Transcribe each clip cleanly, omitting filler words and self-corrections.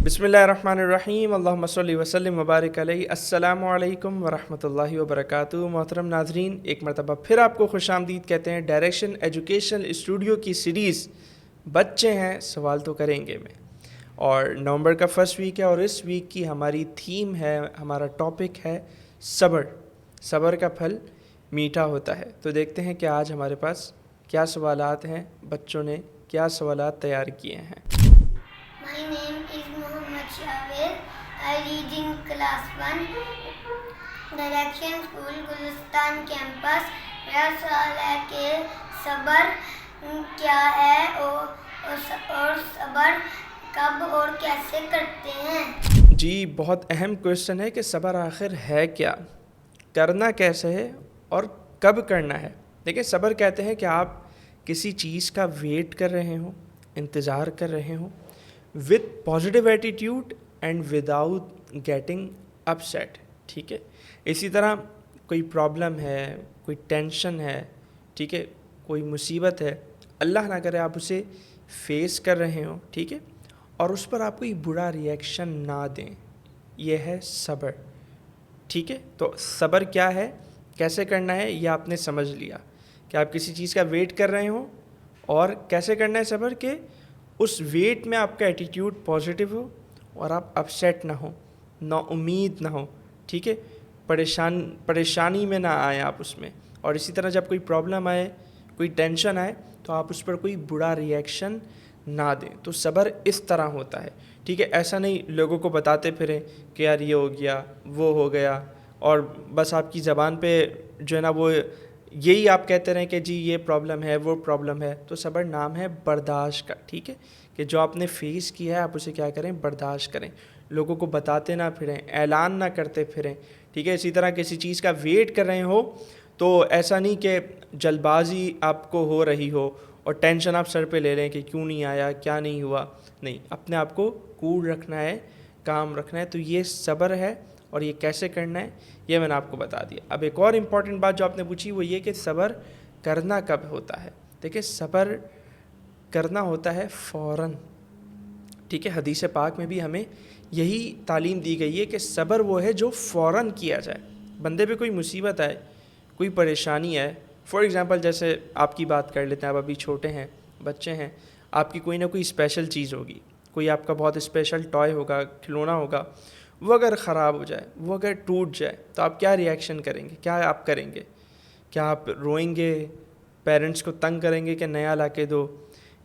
بسم اللہ الرحمن الرحیم، اللہم صلی وسلم وبارک علیہ۔ السلام علیکم ورحمۃ اللہ وبرکاتہ۔ محترم ناظرین، ایک مرتبہ پھر آپ کو خوش آمدید کہتے ہیں ڈائریکشن ایجوکیشنل اسٹوڈیو کی سیریز بچے ہیں سوال تو کریں گے میں، اور نومبر کا فرسٹ ویک ہے اور اس ویک کی ہماری تھیم ہے، ہمارا ٹاپک ہے صبر۔ صبر کا پھل میٹھا ہوتا ہے۔ تو دیکھتے ہیں کہ آج ہمارے پاس کیا سوالات ہیں، بچوں نے کیا سوالات تیار کیے ہیں۔ My name is Mohammad Shahwez. I read in class 1, Direction School, Gulistan campus. میرا سوال ہے کہ صبر کیا ہے اور صبر کب اور کیسے کرتے ہیں؟ جی، بہت اہم کویشچن ہے کہ صبر آخر ہے کیا، کرنا کیسے ہے اور کب کرنا ہے۔ دیکھیں، صبر کہتے ہیں کہ آپ کسی چیز کا ویٹ کر رہے ہوں، انتظار کر رہے ہوں، with positive attitude and without getting upset، ٹھیک ہے۔ اسی طرح کوئی پرابلم ہے، کوئی ٹینشن ہے، ٹھیک ہے، کوئی مصیبت ہے، اللہ نہ کرے آپ اسے فیس کر رہے ہوں، ٹھیک ہے، اور اس پر آپ کوئی برا ریئیکشن نہ دیں، یہ ہے صبر، ٹھیک ہے۔ تو صبر کیا ہے، کیسے کرنا ہے، یہ آپ نے سمجھ لیا کہ آپ کسی چیز کا ویٹ کر رہے ہوں، اور کیسے کرنا ہے صبر کہ اس ویٹ میں آپ کا ایٹیٹیوڈ پازیٹیو ہو اور آپ اپسیٹ نہ ہوں، نا امید نہ ہوں، ٹھیک ہے، پریشانی میں نہ آئیں آپ اس میں۔ اور اسی طرح جب کوئی پرابلم آئے، کوئی ٹینشن آئے، تو آپ اس پر کوئی برا ریئیکشن نہ دیں۔ تو صبر اس طرح ہوتا ہے، ٹھیک ہے۔ ایسا نہیں لوگوں کو بتاتے پھریں کہ یار یہ ہو گیا، وہ ہو گیا، اور بس آپ کی زبان پہ جو ہے نا وہ یہی آپ کہتے رہیں کہ جی یہ پرابلم ہے، وہ پرابلم ہے۔ تو صبر نام ہے برداشت کا، ٹھیک ہے، کہ جو آپ نے فیس کیا ہے آپ اسے کیا کریں، برداشت کریں، لوگوں کو بتاتے نہ پھریں، اعلان نہ کرتے پھریں، ٹھیک ہے۔ اسی طرح کسی چیز کا ویٹ کر رہے ہو تو ایسا نہیں کہ جلد بازی آپ کو ہو رہی ہو اور ٹینشن آپ سر پہ لے لیں کہ کیوں نہیں آیا، کیا نہیں ہوا، نہیں، اپنے آپ کو کول رکھنا ہے، کام رکھنا ہے۔ تو یہ صبر ہے، اور یہ کیسے کرنا ہے یہ میں نے آپ کو بتا دیا۔ اب ایک اور امپورٹنٹ بات جو آپ نے پوچھی وہ یہ کہ صبر کرنا کب ہوتا ہے۔ دیکھیں، صبر کرنا ہوتا ہے فوراً، ٹھیک ہے۔ حدیث پاک میں بھی ہمیں یہی تعلیم دی گئی ہے کہ صبر وہ ہے جو فوراً کیا جائے۔ بندے پہ کوئی مصیبت آئے، کوئی پریشانی آئے، فار ایگزامپل جیسے آپ کی بات کر لیتے ہیں، آپ ابھی چھوٹے ہیں، بچے ہیں، آپ کی کوئی نہ کوئی اسپیشل چیز ہوگی، کوئی آپ کا بہت اسپیشل ٹوائے ہوگا، کھلونا ہوگا، وہ اگر خراب ہو جائے، وہ اگر ٹوٹ جائے، تو آپ کیا ریئیکشن کریں گے، کیا آپ کریں گے؟ کیا آپ روئیں گے، پیرنٹس کو تنگ کریں گے کہ نیا لا کے دو،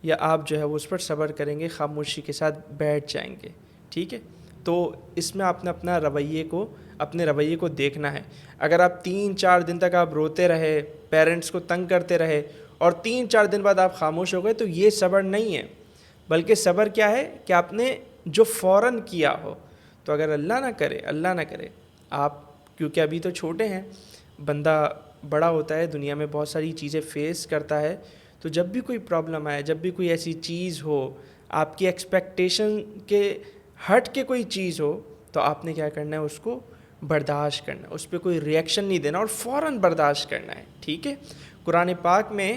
یا آپ جو ہے وہ اس پر صبر کریں گے، خاموشی کے ساتھ بیٹھ جائیں گے، ٹھیک ہے۔ تو اس میں آپ نے اپنے رویے کو دیکھنا ہے۔ اگر آپ 3-4 دن تک آپ روتے رہے، پیرنٹس کو تنگ کرتے رہے، اور 3-4 دن بعد آپ خاموش ہو گئے، تو یہ صبر نہیں ہے، بلکہ صبر کیا ہے کہ آپ نے جو فوراً کیا ہو۔ تو اگر اللہ نہ کرے آپ، کیونکہ ابھی تو چھوٹے ہیں، بندہ بڑا ہوتا ہے، دنیا میں بہت ساری چیزیں فیس کرتا ہے، تو جب بھی کوئی پرابلم آئے، جب بھی کوئی ایسی چیز ہو، آپ کی ایکسپیکٹیشن کے ہٹ کے کوئی چیز ہو، تو آپ نے کیا کرنا ہے، اس کو برداشت کرنا ہے، اس پہ کوئی ریئیکشن نہیں دینا اور فوراً برداشت کرنا ہے، ٹھیک ہے۔ قرآن پاک میں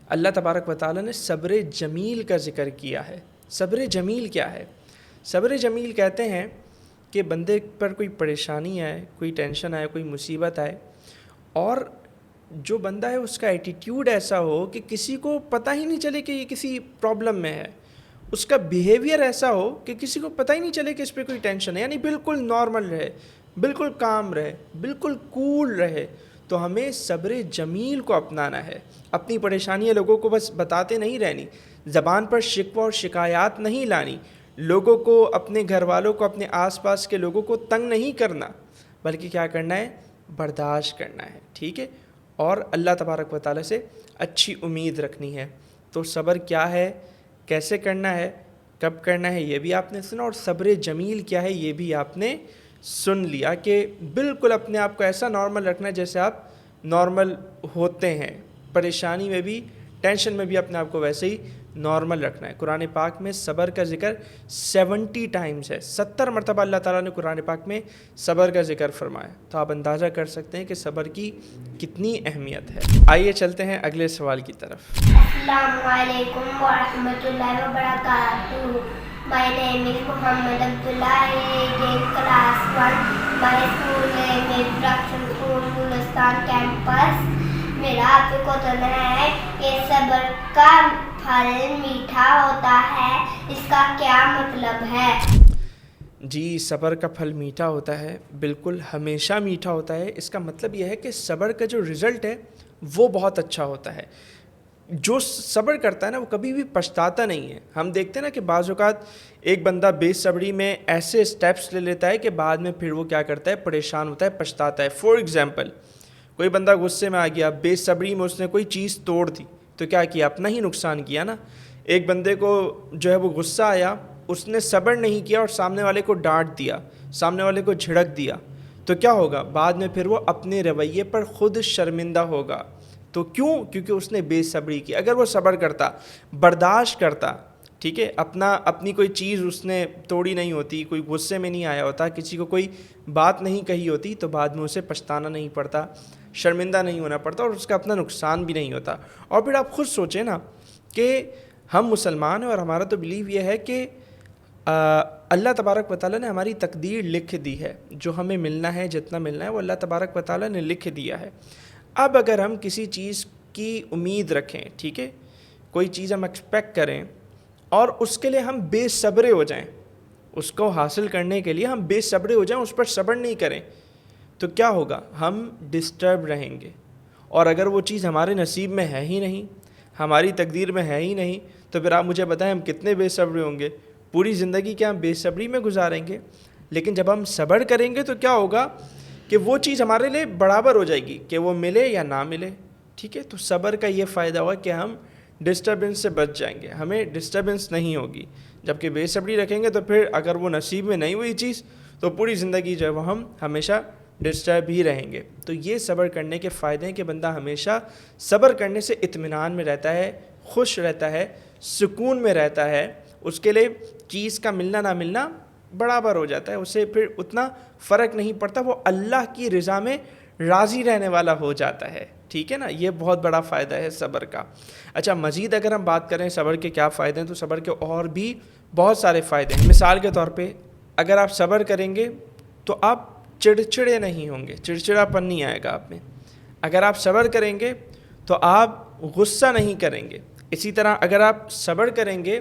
اللہ تبارک و تعالیٰ نے صبر جمیل کا ذکر کیا ہے۔ صبر جمیل کیا ہے؟ صبر جمیل کہتے ہیں کہ بندے پر کوئی پریشانی آئے، کوئی ٹینشن آئے، کوئی مصیبت آئے، اور جو بندہ ہے اس کا ایٹیٹیوڈ ایسا ہو کہ کسی کو پتہ ہی نہیں چلے کہ یہ کسی پرابلم میں ہے، اس کا بیہیویئر ایسا ہو کہ کسی کو پتہ ہی نہیں چلے کہ اس پہ کوئی ٹینشن ہے، یعنی بالکل نارمل رہے، بالکل کام رہے، بالکل کول رہے۔ تو ہمیں صبر جمیل کو اپنانا ہے، اپنی پریشانیاں لوگوں کو بس بتاتے نہیں رہنی، زبان پر شکوہ اور شکایات نہیں لانی، لوگوں کو، اپنے گھر والوں کو، اپنے آس پاس کے لوگوں کو تنگ نہیں کرنا، بلکہ کیا کرنا ہے، برداشت کرنا ہے، ٹھیک ہے، اور اللہ تبارک و تعالیٰ سے اچھی امید رکھنی ہے۔ تو صبر کیا ہے، کیسے کرنا ہے، کب کرنا ہے، یہ بھی آپ نے سنا، اور صبر جمیل کیا ہے یہ بھی آپ نے سن لیا، کہ بالکل اپنے آپ کو ایسا نارمل رکھنا ہے جیسے آپ نارمل ہوتے ہیں، پریشانی میں بھی، ٹینشن میں بھی اپنے آپ کو ویسے ہی نارمل رکھنا ہے۔ قرآن پاک میں صبر کا ذکر 70 ٹائمز ہے، 70 مرتبہ اللہ تعالیٰ نے قرآن پاک میں صبر کا ذکر فرمایا۔ تو آپ اندازہ کر سکتے ہیں کہ صبر کی کتنی اہمیت ہے۔ آئیے چلتے ہیں اگلے سوال کی طرف۔ السلام علیکم ورحمۃ اللہ وبرکاتہ۔ My name is Muhammad Abdullah. I read in class 1. My school name is Production School, Gulistan Campus. میرا آپ کو بتانا ہے کہ صبر کا پھل میٹھا ہوتا ہے، اس کا کیا مطلب ہے؟ جی، صبر کا پھل میٹھا ہوتا ہے، بالکل ہمیشہ میٹھا ہوتا ہے۔ اس کا مطلب یہ ہے کہ صبر کا جو رزلٹ ہے وہ بہت اچھا ہوتا ہے۔ جو صبر کرتا ہے نا وہ کبھی بھی پچھتاتا نہیں ہے۔ ہم دیکھتے ہیں نا کہ بعض اوقات ایک بندہ بے صبری میں ایسے سٹیپس لے لیتا ہے کہ بعد میں پھر وہ کیا کرتا ہے، پریشان ہوتا ہے، پچھتاتا ہے۔ فور ایگزامپل، کوئی بندہ غصے میں آ گیا، بے صبری میں اس نے کوئی چیز توڑ دی، تو کیا کیا، اپنا ہی نقصان کیا نا۔ ایک بندے کو جو ہے وہ غصہ آیا، اس نے صبر نہیں کیا اور سامنے والے کو ڈانٹ دیا، سامنے والے کو جھڑک دیا، تو کیا ہوگا، بعد میں پھر وہ اپنے رویے پر خود شرمندہ ہوگا۔ تو کیوں؟ کیونکہ اس نے بے صبری کی۔ اگر وہ صبر کرتا، برداشت کرتا، ٹھیک ہے، اپنی کوئی چیز اس نے توڑی نہیں ہوتی، کوئی غصے میں نہیں آیا ہوتا، کسی کو کوئی بات نہیں کہی ہوتی، تو بعد میں اسے پچھتانا نہیں پڑتا، شرمندہ نہیں ہونا پڑتا، اور اس کا اپنا نقصان بھی نہیں ہوتا۔ اور پھر آپ خود سوچیں نا کہ ہم مسلمان ہیں اور ہمارا تو بلیو یہ ہے کہ اللہ تبارک و تعالیٰ نے ہماری تقدیر لکھ دی ہے، جو ہمیں ملنا ہے، جتنا ملنا ہے وہ اللہ تبارک و تعالیٰ نے لکھ دیا ہے۔ اب اگر ہم کسی چیز کی امید رکھیں، ٹھیک ہے، کوئی چیز ہم ایکسپیکٹ کریں اور اس کے لیے ہم بے صبرے ہو جائیں، اس کو حاصل کرنے کے لیے ہم بے صبرے ہو جائیں، اس پر صبر نہیں کریں، تو کیا ہوگا، ہم ڈسٹرب رہیں گے۔ اور اگر وہ چیز ہمارے نصیب میں ہے ہی نہیں، ہماری تقدیر میں ہے ہی نہیں، تو پھر آپ مجھے بتائیں ہم کتنے بے صبرے ہوں گے، پوری زندگی کیا ہم بے صبری میں گزاریں گے۔ لیکن جب ہم صبر کریں گے تو کیا ہوگا کہ وہ چیز ہمارے لیے برابر ہو جائے گی، کہ وہ ملے یا نہ ملے، ٹھیک ہے۔ تو صبر کا یہ فائدہ ہوا کہ ہم ڈسٹربنس سے بچ جائیں گے، ہمیں ڈسٹربنس نہیں ہوگی۔ جبکہ بے صبری رکھیں گے تو پھر اگر وہ نصیب میں نہیں ہوئی چیز تو پوری زندگی جو ہے وہ ہم ہمیشہ ڈسٹرب ہی رہیں گے۔ تو یہ صبر کرنے کے فائدے ہیں کہ بندہ ہمیشہ صبر کرنے سے اطمینان میں رہتا ہے، خوش رہتا ہے، سکون میں رہتا ہے، اس کے لیے چیز کا ملنا نہ ملنا برابر ہو جاتا ہے، اسے پھر اتنا فرق نہیں پڑتا، وہ اللہ کی رضا میں راضی رہنے والا ہو جاتا ہے، ٹھیک ہے نا۔ یہ بہت بڑا فائدہ ہے صبر کا۔ اچھا، مزید اگر ہم بات کریں صبر کے کیا فائدے ہیں، تو صبر کے اور بھی بہت سارے فائدے ہیں۔ مثال کے طور پہ اگر آپ صبر کریں گے تو آپ چڑچڑے نہیں ہوں گے، چڑچڑا پن نہیں آئے گا آپ میں۔ اگر آپ صبر کریں گے تو آپ غصہ نہیں کریں گے۔ اسی طرح اگر آپ صبر کریں گے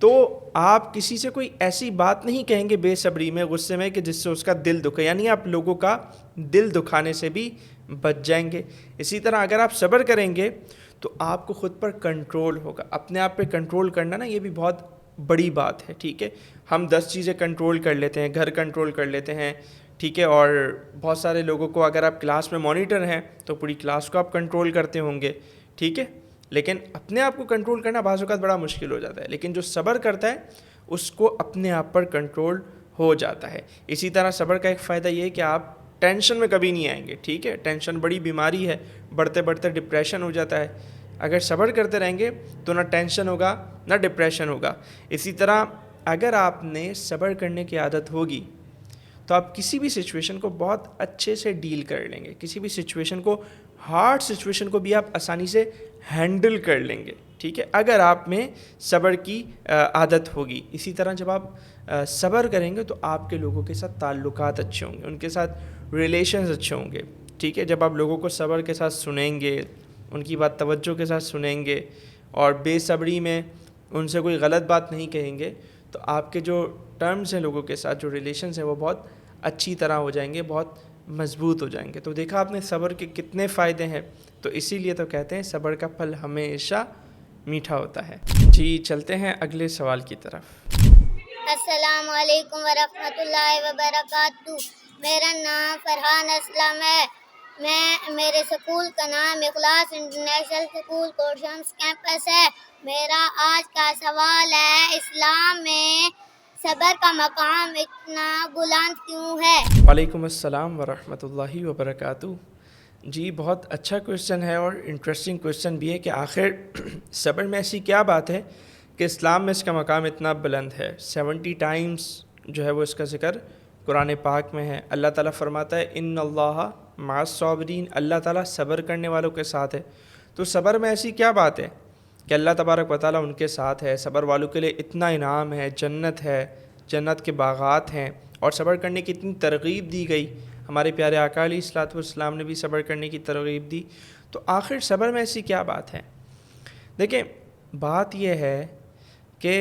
تو آپ کسی سے کوئی ایسی بات نہیں کہیں گے بے صبری میں، غصے میں، کہ جس سے اس کا دل دکھے، یعنی آپ لوگوں کا دل دکھانے سے بھی بچ جائیں گے۔ اسی طرح اگر آپ صبر کریں گے تو آپ کو خود پر کنٹرول ہوگا۔ اپنے آپ پہ کنٹرول کرنا نا، یہ بھی بہت بڑی بات ہے، ٹھیک ہے۔ ہم 10 چیزیں کنٹرول کر لیتے ہیں، گھر کنٹرول کر لیتے ہیں، ٹھیک ہے، اور بہت سارے لوگوں کو، اگر آپ کلاس میں مانیٹر ہیں تو پوری کلاس کو آپ کنٹرول کرتے ہوں گے، ٹھیک ہے۔ لیکن اپنے آپ کو کنٹرول کرنا بعض اوقات بڑا مشکل ہو جاتا ہے، لیکن جو صبر کرتا ہے اس کو اپنے آپ پر کنٹرول ہو جاتا ہے۔ اسی طرح صبر کا ایک فائدہ یہ ہے کہ آپ ٹینشن میں کبھی نہیں آئیں گے، ٹھیک ہے۔ ٹینشن بڑی بیماری ہے، بڑھتے بڑھتے ڈپریشن ہو جاتا ہے۔ اگر صبر کرتے رہیں گے تو نہ ٹینشن ہوگا نہ ڈپریشن ہوگا۔ اسی طرح اگر آپ نے صبر کرنے کی عادت ہوگی تو آپ کسی بھی سچویشن کو بہت اچھے سے ڈیل کر لیں گے، کسی بھی سچویشن کو، ہارڈ سچویشن کو بھی آپ آسانی سے ہینڈل کر لیں گے، ٹھیک ہے، اگر آپ میں صبر کی عادت ہوگی۔ اسی طرح جب آپ صبر کریں گے تو آپ کے لوگوں کے ساتھ تعلقات اچھے ہوں گے، ان کے ساتھ ریلیشنز اچھے ہوں گے، ٹھیک ہے۔ جب آپ لوگوں کو صبر کے ساتھ سنیں گے، ان کی بات توجہ کے ساتھ سنیں گے اور بے صبری میں ان سے کوئی غلط بات نہیں کہیں گے، تو آپ کے جو ٹرمز ہیں لوگوں کے ساتھ، جو ریلیشنز ہیں، وہ بہت اچھی طرح ہو جائیں گے، بہت مضبوط ہو جائیں گے۔ تو دیکھا آپ نے صبر کے کتنے فائدے ہیں، تو اسی لیے تو کہتے ہیں صبر کا پھل ہمیشہ میٹھا ہوتا ہے۔ جی، چلتے ہیں اگلے سوال کی طرف۔ السلام علیکم ورحمۃ اللہ وبرکاتہ۔ میرا نام فرحان اسلم ہے۔ میرے سکول کا نام اخلاص انٹرنیشنل سکول کوٹشمس کیمپس ہے۔ میرا آج کا سوال ہے، اسلام میں صبر کا مقام اتنا بلند کیوں ہے؟ وعلیکم السلام ورحمۃ اللہ وبرکاتہ۔ جی، بہت اچھا کویشچن ہے اور انٹرسٹنگ کویشچن بھی ہے کہ آخر صبر میں ایسی کیا بات ہے کہ اسلام میں اس کا مقام اتنا بلند ہے۔ 70 ٹائمز جو ہے وہ اس کا ذکر قرآن پاک میں ہے۔ اللہ تعالیٰ فرماتا ہے ان اللہ مع الصابرین، اللہ تعالیٰ صبر کرنے والوں کے ساتھ ہے۔ تو صبر میں ایسی کیا بات ہے کہ اللہ تبارک و تعالیٰ ان کے ساتھ ہے، صبر والوں کے لیے اتنا انعام ہے، جنت ہے، جنت کے باغات ہیں، اور صبر کرنے کی اتنی ترغیب دی گئی. ہمارے پیارے آقا علیہ الصلوۃ والسلام نے بھی صبر کرنے کی ترغیب دی. تو آخر صبر میں ایسی کیا بات ہے؟ دیکھیں، بات یہ ہے کہ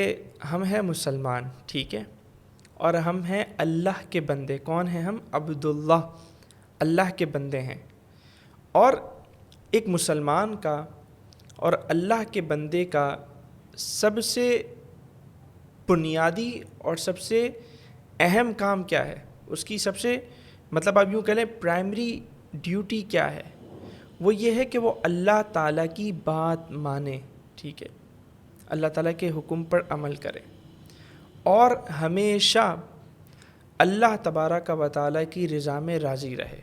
ہم ہیں مسلمان، ٹھیک ہے، اور ہم ہیں اللہ کے بندے. کون ہیں ہم؟ عبداللہ، اللہ کے بندے ہیں. اور ایک مسلمان کا اور اللہ کے بندے کا سب سے بنیادی اور سب سے اہم کام کیا ہے؟ اس کی سب سے آپ یوں کہہ لیں پرائمری ڈیوٹی کیا ہے؟ وہ یہ ہے کہ وہ اللہ تعالیٰ کی بات مانے، ٹھیک ہے، اللہ تعالیٰ کے حکم پر عمل کرے، اور ہمیشہ اللہ تبارک و تعالیٰ کی رضا میں راضی رہے.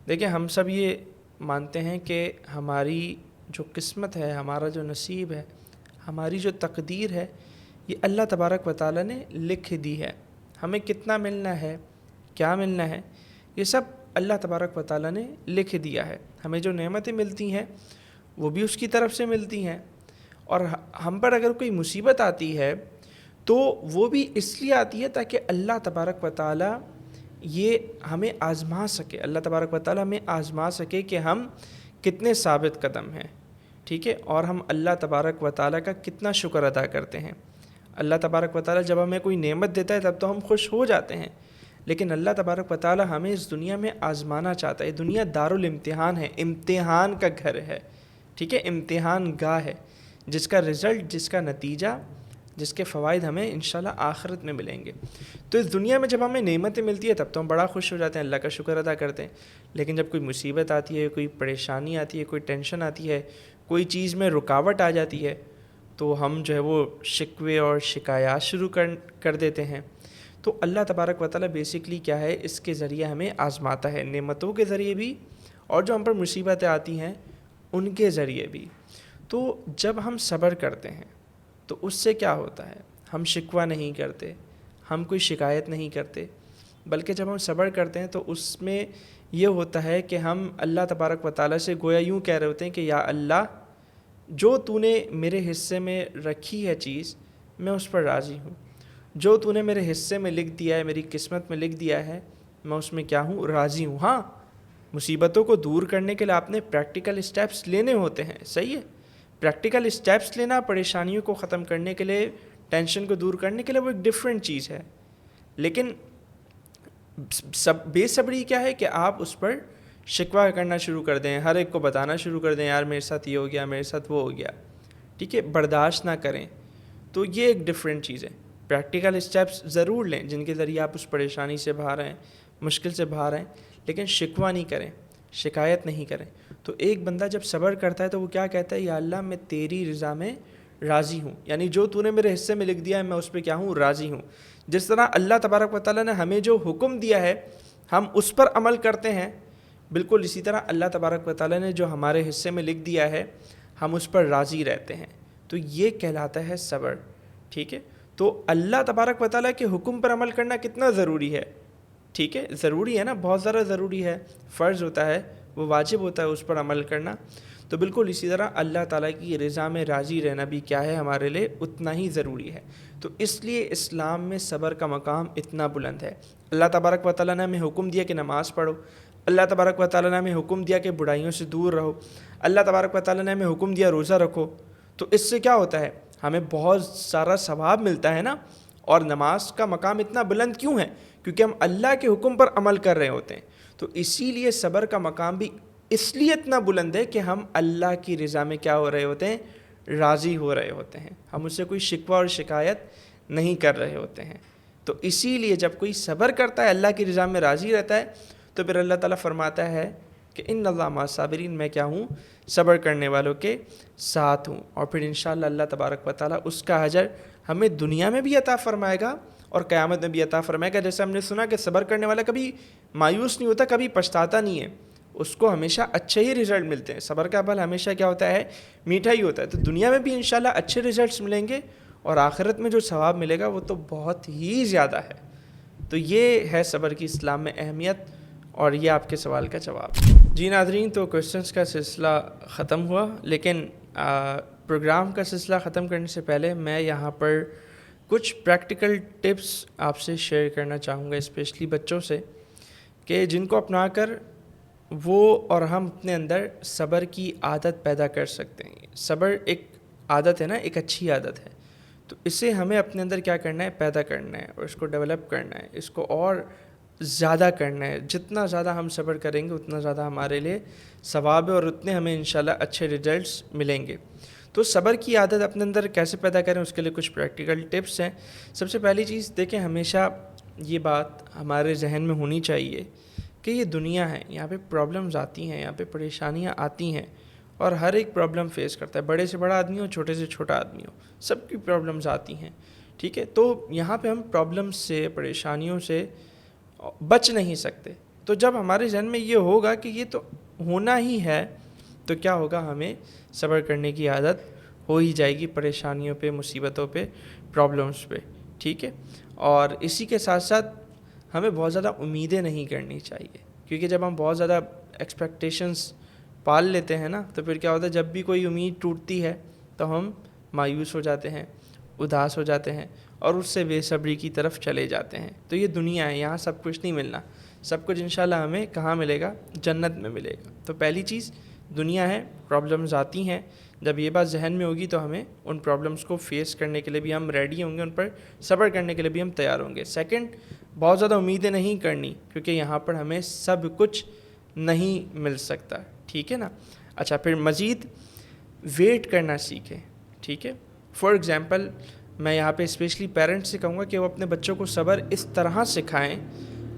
دیکھیں، ہم سب یہ مانتے ہیں کہ ہماری جو قسمت ہے، ہمارا جو نصیب ہے، ہماری جو تقدیر ہے، یہ اللہ تبارک و تعالیٰ نے لکھ دی ہے. ہمیں کتنا ملنا ہے، کیا ملنا ہے، یہ سب اللہ تبارک و تعالیٰ نے لکھ دیا ہے. ہمیں جو نعمتیں ملتی ہیں وہ بھی اس کی طرف سے ملتی ہیں، اور ہم پر اگر کوئی مصیبت آتی ہے تو وہ بھی اس لیے آتی ہے تاکہ اللہ تبارک و تعالیٰ یہ ہمیں آزما سکے. اللہ تبارک و تعالیٰ ہمیں آزما سکے کہ ہم کتنے ثابت قدم ہیں، ٹھیک ہے، اور ہم اللہ تبارک و تعالیٰ کا کتنا شکر ادا کرتے ہیں. اللہ تبارک و تعالیٰ جب ہمیں کوئی نعمت دیتا ہے تب تو ہم خوش ہو جاتے ہیں، لیکن اللہ تبارک و تعالیٰ ہمیں اس دنیا میں آزمانا چاہتا ہے. دنیا دارالامتحان ہے، امتحان کا گھر ہے، ٹھیک ہے، امتحان گاہ ہے، جس کا رزلٹ، جس کا نتیجہ، جس کے فوائد ہمیں انشاءاللہ آخرت میں ملیں گے. تو اس دنیا میں جب ہمیں نعمتیں ملتی ہے تب تو ہم بڑا خوش ہو جاتے ہیں، اللہ کا شکر ادا کرتے ہیں. لیکن جب کوئی مصیبت آتی ہے، کوئی پریشانی آتی ہے، کوئی ٹینشن آتی ہے، کوئی چیز میں رکاوٹ آ جاتی ہے، تو ہم جو ہے وہ شکوے اور شکایات شروع کر دیتے ہیں. تو اللہ تبارک و تعالیٰ بیسکلی کیا ہے، اس کے ذریعے ہمیں آزماتا ہے، نعمتوں کے ذریعے بھی، اور جو ہم پر مصیبتیں آتی ہیں ان کے ذریعے بھی. تو جب ہم صبر کرتے ہیں تو اس سے کیا ہوتا ہے؟ ہم شکوہ نہیں کرتے، ہم کوئی شکایت نہیں کرتے، بلکہ جب ہم صبر کرتے ہیں تو اس میں یہ ہوتا ہے کہ ہم اللہ تبارک و تعالیٰ سے گویا یوں کہہ رہے ہوتے ہیں کہ یا اللہ، جو تو نے میرے حصے میں رکھی ہے چیز، میں اس پر راضی ہوں. جو تو نے میرے حصے میں لکھ دیا ہے، میری قسمت میں لکھ دیا ہے، میں اس میں کیا ہوں؟ راضی ہوں. ہاں، مصیبتوں کو دور کرنے کے لیے آپ نے پریکٹیکل اسٹیپس لینے ہوتے ہیں، صحیح ہے، پریکٹیکل اسٹیپس لینا پریشانیوں کو ختم کرنے کے لیے، ٹینشن کو دور کرنے کے لیے، وہ ایک ڈیفرنٹ چیز ہے. لیکن بے صبری کیا ہے کہ آپ اس پر شکوہ کرنا شروع کر دیں، ہر ایک کو بتانا شروع کر دیں، یار میرے ساتھ یہ ہو گیا، میرے ساتھ وہ ہو گیا، ٹھیک ہے، برداشت نہ کریں. تو یہ ایک ڈیفرنٹ چیز ہے. پریکٹیکل اسٹیپس ضرور لیں جن کے ذریعے آپ اس پریشانی سے باہر آئیں، مشکل سے باہر آئیں، لیکن شکوہ نہیں کریں، شکایت نہیں کریں. تو ایک بندہ جب صبر کرتا ہے تو وہ کیا کہتا ہے؟ یا اللہ، میں تیری رضا میں راضی ہوں، یعنی جو تو نے میرے حصے میں لکھ دیا ہے میں اس پہ کیا ہوں؟ راضی ہوں. جس طرح اللہ تبارک و تعالیٰ نے ہمیں جو حکم دیا ہے ہم اس پر عمل کرتے ہیں، بالکل اسی طرح اللہ تبارک و تعالیٰ نے جو ہمارے حصے میں لکھ دیا ہے ہم اس پر راضی رہتے ہیں. تو یہ کہلاتا ہے صبر، ٹھیک ہے. تو اللہ تبارک و تعالیٰ کے حکم پر عمل کرنا کتنا ضروری ہے، ٹھیک ہے، ضروری ہے نا، بہت زیادہ ضروری ہے، فرض ہوتا ہے، وہ واجب ہوتا ہے اس پر عمل کرنا. تو بالکل اسی طرح اللہ تعالیٰ کی رضا میں راضی رہنا بھی کیا ہے؟ ہمارے لیے اتنا ہی ضروری ہے. تو اس لیے اسلام میں صبر کا مقام اتنا بلند ہے. اللہ تبارک و تعالیٰ نے ہمیں حکم دیا کہ نماز پڑھو، اللہ تبارک و تعالیٰ نے ہمیں حکم دیا کہ برائیوں سے دور رہو، اللہ تبارک و تعالیٰ نے ہمیں حکم دیا روزہ رکھو. تو اس سے کیا ہوتا ہے؟ ہمیں بہت سارا ثواب ملتا ہے نا. اور نماز کا مقام اتنا بلند کیوں ہے؟ کیونکہ ہم اللہ کے حکم پر عمل کر رہے ہوتے ہیں. تو اسی لیے صبر کا مقام بھی اس لیے اتنا بلند ہے کہ ہم اللہ کی رضا میں کیا ہو رہے ہوتے ہیں؟ راضی ہو رہے ہوتے ہیں. ہم اس سے کوئی شکوہ اور شکایت نہیں کر رہے ہوتے ہیں. تو اسی لیے جب کوئی صبر کرتا ہے، اللہ کی رضا میں راضی رہتا ہے، تو پھر اللہ تعالیٰ فرماتا ہے کہ ان اللہ مع الصابرین، میں کیا ہوں؟ صبر کرنے والوں کے ساتھ ہوں. اور پھر انشاءاللہ اللہ تبارک و تعالیٰ اس کا اجر ہمیں دنیا میں بھی عطا فرمائے گا اور قیامت میں بھی عطا فرمائے گا. جیسے ہم نے سنا کہ صبر کرنے والا کبھی مایوس نہیں ہوتا، کبھی پچھتاتا نہیں ہے، اس کو ہمیشہ اچھے ہی رزلٹ ملتے ہیں. صبر کا پھل ہمیشہ کیا ہوتا ہے؟ میٹھا ہی ہوتا ہے. تو دنیا میں بھی انشاءاللہ اچھے رزلٹس ملیں گے، اور آخرت میں جو ثواب ملے گا وہ تو بہت ہی زیادہ ہے. تو یہ ہے صبر کی اسلام میں اہمیت، اور یہ آپ کے سوال کا جواب. جی ناظرین، تو کویسچنس کا سلسلہ ختم ہوا، لیکن پروگرام کا سلسلہ ختم کرنے سے پہلے میں یہاں پر کچھ پریکٹیکل ٹپس آپ سے شیئر کرنا چاہوں گا، اسپیشلی بچوں سے، کہ جن کو اپنا کر وہ اور ہم اپنے اندر صبر کی عادت پیدا کر سکتے ہیں۔ صبر ایک عادت ہے نا، ایک اچھی عادت ہے، تو اسے ہمیں اپنے اندر کیا کرنا ہے، پیدا کرنا ہے، اور اس کو ڈیولپ کرنا ہے، اس کو اور زیادہ کرنا ہے۔ جتنا زیادہ ہم صبر کریں گے اتنا زیادہ ہمارے لیے ثواب ہے، اور اتنے ہمیں انشاءاللہ اچھے ریزلٹس ملیں گے۔ تو صبر کی عادت اپنے اندر کیسے پیدا کریں، اس کے لیے کچھ پریکٹیکل ٹپس ہیں۔ سب سے پہلی چیز دیکھیں، ہمیشہ یہ بات ہمارے ذہن میں ہونی چاہیے کہ یہ دنیا ہے، یہاں پہ پرابلمز آتی ہیں، یہاں پہ پریشانیاں آتی ہیں، اور ہر ایک پرابلم فیس کرتا ہے، بڑے سے بڑا آدمی ہو، چھوٹے سے چھوٹا آدمی ہو، سب کی پرابلمز آتی ہیں، ٹھیک ہے۔ تو یہاں پہ ہم پرابلمز سے، پریشانیوں سے بچ نہیں سکتے۔ تو جب ہمارے ذہن میں یہ ہوگا کہ یہ تو ہونا ہی ہے، تو کیا ہوگا، ہمیں صبر کرنے کی عادت ہو ہی جائے گی پریشانیوں پہ، مصیبتوں پہ، پرابلمز پہ، ٹھیک ہے۔ اور اسی کے ساتھ ساتھ ہمیں بہت زیادہ امیدیں نہیں کرنی چاہیے، کیونکہ جب ہم بہت زیادہ ایکسپیکٹیشنز پال لیتے ہیں نا، تو پھر کیا ہوتا ہے، جب بھی کوئی امید ٹوٹتی ہے تو ہم مایوس ہو جاتے ہیں، اداس ہو جاتے ہیں، اور اس سے بے صبری کی طرف چلے جاتے ہیں۔ تو یہ دنیا ہے، یہاں سب کچھ نہیں ملنا، سب کچھ انشاءاللہ ہمیں کہاں ملے گا، جنت میں ملے گا۔ تو پہلی چیز دنیا ہے، پرابلمز آتی ہیں، جب یہ بات ذہن میں ہوگی تو ہمیں ان پرابلمز کو فیس کرنے کے لیے بھی ہم ریڈی ہوں گے، ان پر صبر کرنے کے لیے بھی ہم تیار ہوں گے۔ سیکنڈ، بہت زیادہ امیدیں نہیں کرنی، کیونکہ یہاں پر ہمیں سب کچھ نہیں مل سکتا، ٹھیک ہے نا۔ اچھا، پھر مزید ویٹ کرنا سیکھیں، ٹھیک ہے۔ فار ایگزامپل، میں یہاں پہ اسپیشلی پیرنٹس سے کہوں گا کہ وہ اپنے بچوں کو صبر اس طرح سکھائیں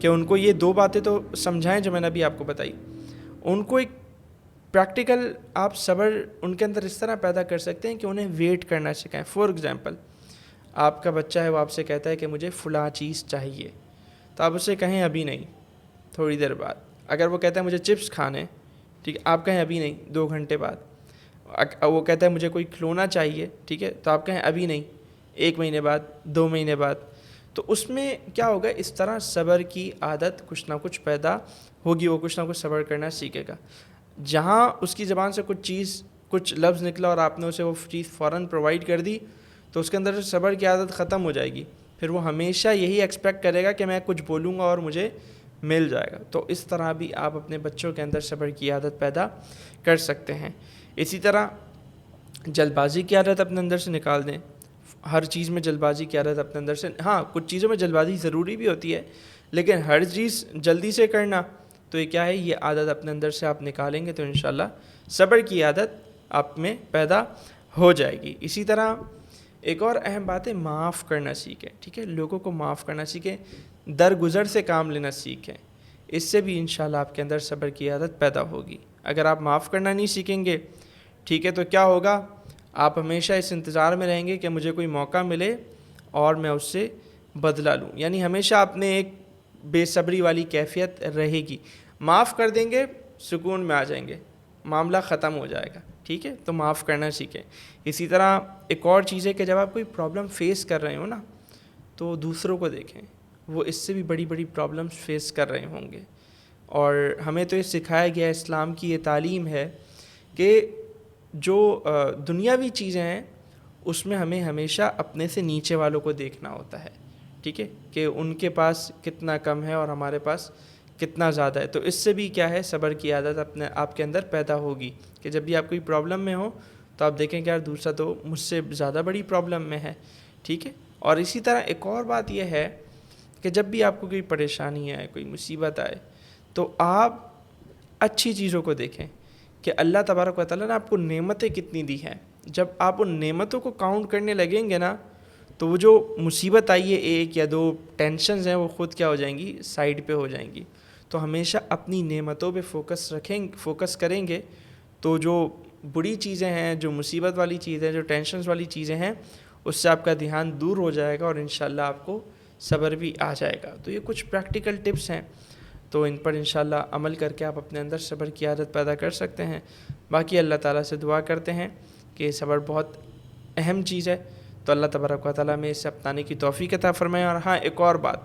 کہ ان کو یہ دو باتیں تو سمجھائیں جو میں نے ابھی آپ کو بتائی، ان کو ایک پریکٹیکل آپ صبر ان کے اندر اس طرح پیدا کر سکتے ہیں کہ انہیں ویٹ کرنا سکھائیں۔ فار ایگزامپل، آپ کا بچہ ہے، وہ آپ سے کہتا ہے کہ مجھے فلاں چیز چاہیے، تو آپ اسے کہیں ابھی نہیں، تھوڑی دیر بعد۔ اگر وہ کہتا ہے مجھے چپس کھانے، ٹھیک ہے، آپ کہیں ابھی نہیں، 2 گھنٹے بعد۔ وہ کہتا ہے مجھے کوئی کھلونا چاہیے، ٹھیک ہے، تو آپ کہیں ابھی نہیں، 1 مہینے بعد، 2 مہینے بعد۔ تو اس میں کیا ہوگا، اس طرح صبر کی عادت کچھ نہ کچھ پیدا ہوگی، وہ کچھ نہ کچھ صبر کرنا سیکھے گا۔ جہاں اس کی زبان سے کچھ لفظ نکلا اور آپ نے اسے وہ چیز فوراً پرووائڈ کر دی، تو اس کے اندر صبر کی عادت ختم ہو جائے گی، پھر وہ ہمیشہ یہی ایکسپیکٹ کرے گا کہ میں کچھ بولوں گا اور مجھے مل جائے گا۔ تو اس طرح بھی آپ اپنے بچوں کے اندر صبر کی عادت پیدا کر سکتے ہیں۔ اسی طرح جلد بازی کی عادت اپنے اندر سے نکال دیں، ہر چیز میں جلد بازی کی عادت اپنے اندر سے، ہاں کچھ چیزوں میں جلد بازی ضروری بھی ہوتی ہے، لیکن ہر چیز جلدی سے کرنا، تو یہ کیا ہے، یہ عادت اپنے اندر سے آپ نکالیں گے تو انشاءاللہ صبر کی عادت آپ میں پیدا ہو جائے گی۔ اسی طرح ایک اور اہم بات ہے، معاف کرنا سیکھیں، ٹھیک ہے، لوگوں کو معاف کرنا سیکھیں، درگزر سے کام لینا سیکھیں، اس سے بھی انشاءاللہ آپ کے اندر صبر کی عادت پیدا ہوگی۔ اگر آپ معاف کرنا نہیں سیکھیں گے، ٹھیک ہے، تو کیا ہوگا، آپ ہمیشہ اس انتظار میں رہیں گے کہ مجھے کوئی موقع ملے اور میں اس سے بدلہ لوں، یعنی ہمیشہ اپنے ایک بے صبری والی کیفیت رہے گی۔ معاف کر دیں گے، سکون میں آ جائیں گے، معاملہ ختم ہو جائے گا، ٹھیک ہے۔ تو معاف کرنا سیکھیں۔ اسی طرح ایک اور چیز ہے کہ جب آپ کوئی پرابلم فیس کر رہے ہو نا، تو دوسروں کو دیکھیں، وہ اس سے بھی بڑی بڑی پرابلمس فیس کر رہے ہوں گے، اور ہمیں تو یہ سکھایا گیا، اسلام کی یہ تعلیم ہے کہ جو دنیاوی چیزیں ہیں اس میں ہمیں ہمیشہ اپنے سے نیچے والوں کو دیکھنا ہوتا ہے، ٹھیک ہے، کہ ان کے پاس کتنا کم ہے اور ہمارے پاس کتنا زیادہ ہے۔ تو اس سے بھی کیا ہے، صبر کی عادت آپ کے اندر پیدا ہوگی کہ جب بھی آپ کوئی پرابلم میں ہو تو آپ دیکھیں کہ یار دوسرا تو مجھ سے زیادہ بڑی پرابلم میں ہے، ٹھیک ہے۔ اور اسی طرح ایک اور بات یہ ہے کہ جب بھی آپ کو کوئی پریشانی آئے، کوئی مصیبت آئے، تو آپ اچھی چیزوں کو دیکھیں کہ اللہ تبارک و تعالیٰ نے آپ کو نعمتیں کتنی دی ہیں۔ جب آپ ان نعمتوں کو کاؤنٹ کرنے لگیں گے نا، تو وہ جو مصیبت آئی ہے، 1 یا 2 ٹینشنز ہیں، وہ خود کیا ہو جائیں گی، سائڈ پہ ہو جائیں گی۔ تو ہمیشہ اپنی نعمتوں پہ فوکس کریں گے، تو جو بری چیزیں ہیں، جو مصیبت والی چیزیں، جو ٹینشنز والی چیزیں ہیں، اس سے آپ کا دھیان دور ہو جائے گا اور انشاءاللہ آپ کو صبر بھی آ جائے گا۔ تو یہ کچھ پریکٹیکل ٹپس ہیں، تو ان پر انشاءاللہ عمل کر کے آپ اپنے اندر صبر کی عادت پیدا کر سکتے ہیں۔ باقی اللہ تعالیٰ سے دعا کرتے ہیں کہ صبر بہت اہم چیز ہے، تو اللہ تبارک و تعالیٰ میں اسے اپنانے کی توفیق عطا فرمائے۔ اور ہاں، ایک اور بات،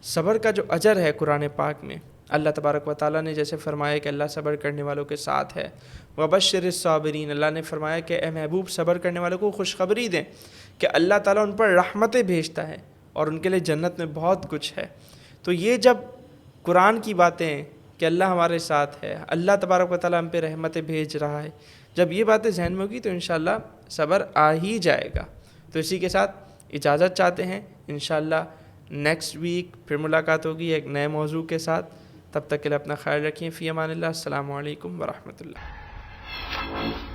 صبر کا جو اجر ہے قرآن پاک میں اللہ تبارک و تعالیٰ نے جیسے فرمایا کہ اللہ صبر کرنے والوں کے ساتھ ہے. وبشر الصابرین، اللہ نے فرمایا کہ اے محبوب صبر کرنے والوں کو خوشخبری دیں کہ اللہ تعالیٰ ان پر رحمتیں بھیجتا ہے اور ان کے لیے جنت میں بہت کچھ ہے. تو یہ جب قرآن کی باتیں کہ اللہ ہمارے ساتھ ہے، اللہ تبارک و تعالیٰ ہم پہ رحمتیں بھیج رہا ہے، جب یہ باتیں ذہن میں ہوگی تو انشاءاللہ صبر آ ہی جائے گا. تو اسی کے ساتھ اجازت چاہتے ہیں، انشاءاللہ نیکسٹ ویک پھر ملاقات ہوگی ایک نئے موضوع کے ساتھ. تب تک کے لیے اپنا خیال رکھیں. فی امان اللہ. السلام علیکم ورحمۃ اللہ.